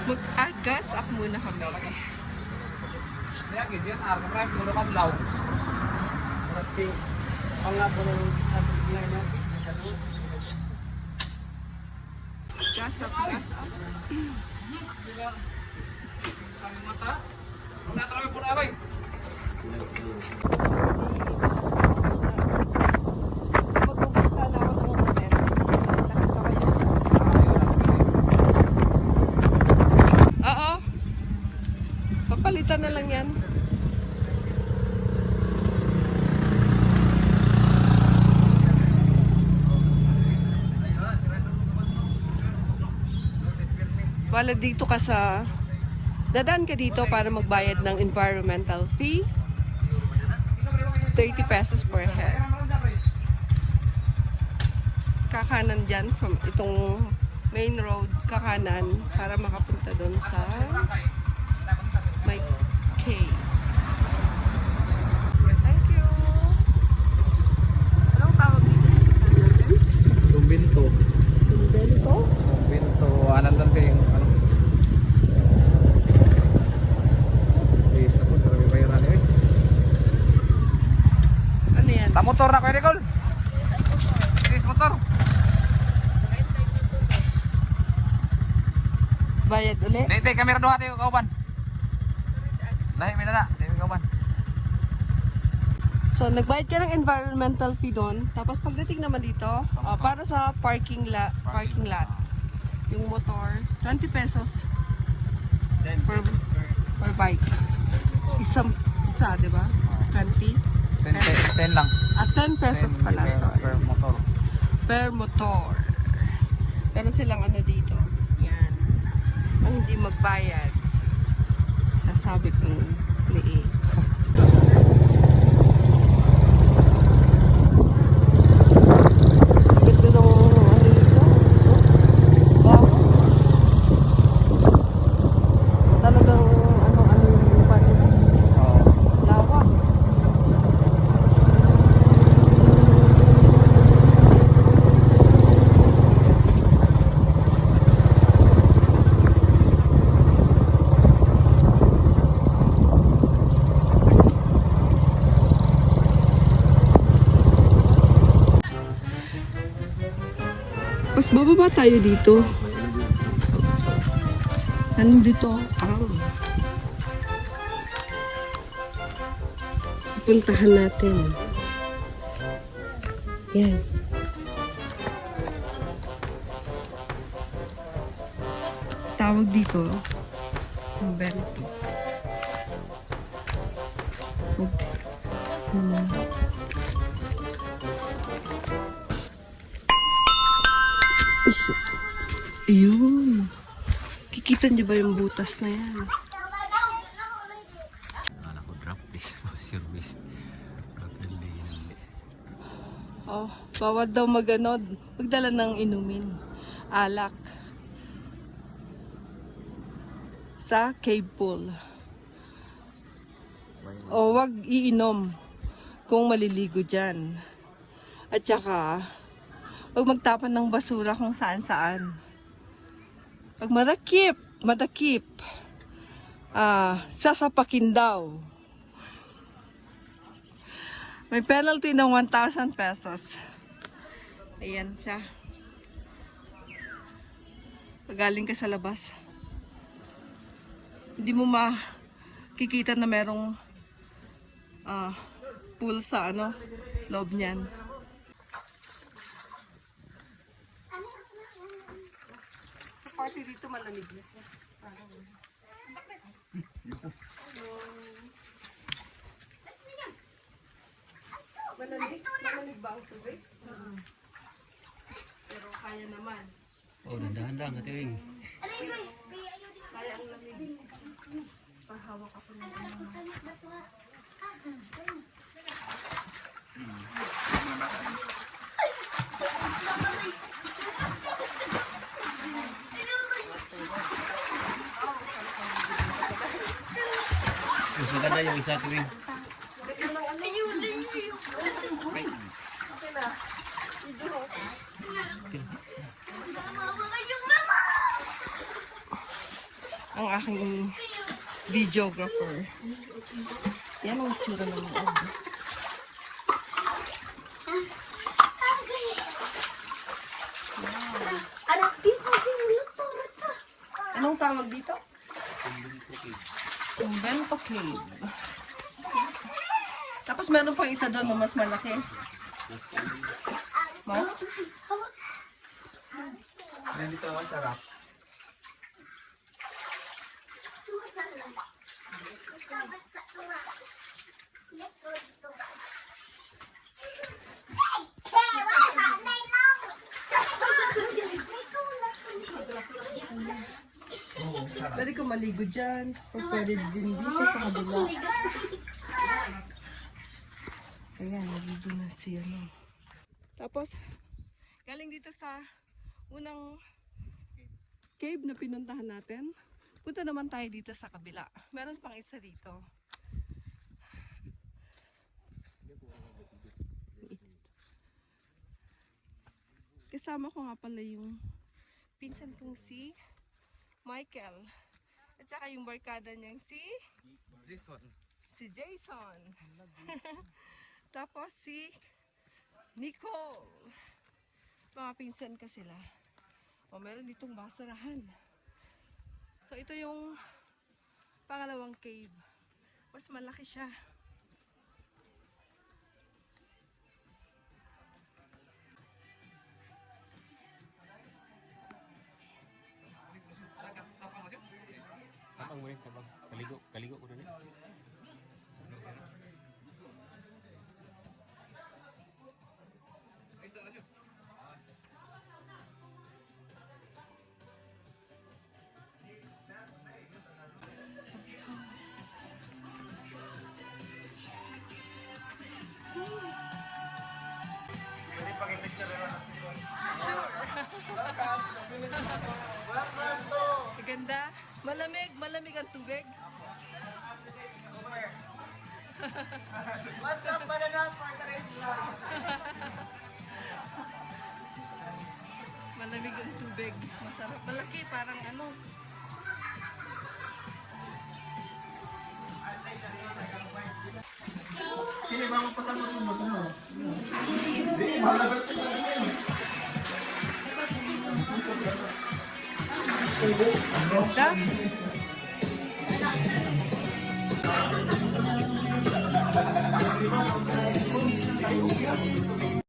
Mag-agas up muna kami. Kaya ganyan, arka prime, puro ka blaw. Kasi, panglapo ng ating na. Gas up, gas up. Sabi mata, kung natrami po na abay. Oo. Papalitan na lang yan. Wala dito ka sa... Dadaan ka dito para magbayad ng environmental fee. 30 pesos per head. Kakanan dyan from itong main road, kakanan para makapunta doon sa may cave. Thank you. Anong tawag dito? Tumbinto. Tumbento? Tumbinto, anan lang kayo. Ano? Ano yan? Sa motor na kayo, Nicole. Iris motor. Bayad ulit? Dito, kamera doon natin yung kauban. Lahi, may nana. Dito yung kauban. So, nagbayad ka ng environmental fee doon. Tapos pagdating naman dito, para sa parking lot, yung motor, 20 pesos per bike. Isa, di ba? 20? 10 lang. At 10 pesos pala. Per motor. Per motor. Pero silang ano dito. Yan. Ang hindi magbayad. Sasabit ng liig. Ganda ng ano dito. Wow. Talagang ano yung pati. Lawak. Mas bababa tayo dito. Ano dito? Puntahan natin. Yan. Tawag dito. Tumbento. Okay. Ayun. Kikita niyo ba yung butas na yan? Anak ko drop this your best. Oh, bawal daw magano, magdala ng inumin. Alak. Sa cave pool. O wag iinom kung maliligo dyan. At saka, wag magtapan ng basura kung saan-saan. Pag madakip, sasapakin daw. May penalty ng 1,000 pesos. Ayan siya. Pag galing ka sa labas, hindi mo makikita na merong pool sa loob niyan. Sa party dito malamig na siya. Malamig ba ang tubig? Pero kaya naman. Oh, dandahan lang, Ate Wing. Kaya ang lamig. Pahawak ako ng Mas maganda yung isa, Ate Wing. Okay na. Ang aking videographer. Yan ang sira ng loob. Anong tawag dito? Convento Cave. Tapos meron pang isa doon na mas malaki. Mas? Nandito naman sarap. Pwede ka maligo dyan. O pwede din dito sa kabila. Ayan, naligo na siya. No? Tapos, galing dito sa unang cave na pinuntahan natin. Punta naman tayo dito sa kabila. Meron pang isa dito. Kasama ko nga pala yung pinsan kong si Michael. At saka yung barkada niyang si Jason. Jason. Tapos si Nicole. Mga pinsan ka sila. O meron ditong basurahan. So ito yung pangalawang cave. Mas malaki siya. Tapang mo yun, tapang. Kaligo, kaligo ko na rin. Maganda. Malamig, malamig ang tubig. What's up, banana for the restaurant? Malamig ang tubig. Masarap. Malaki, parang ano. Sino ba ang pasama mo mo? Ganda.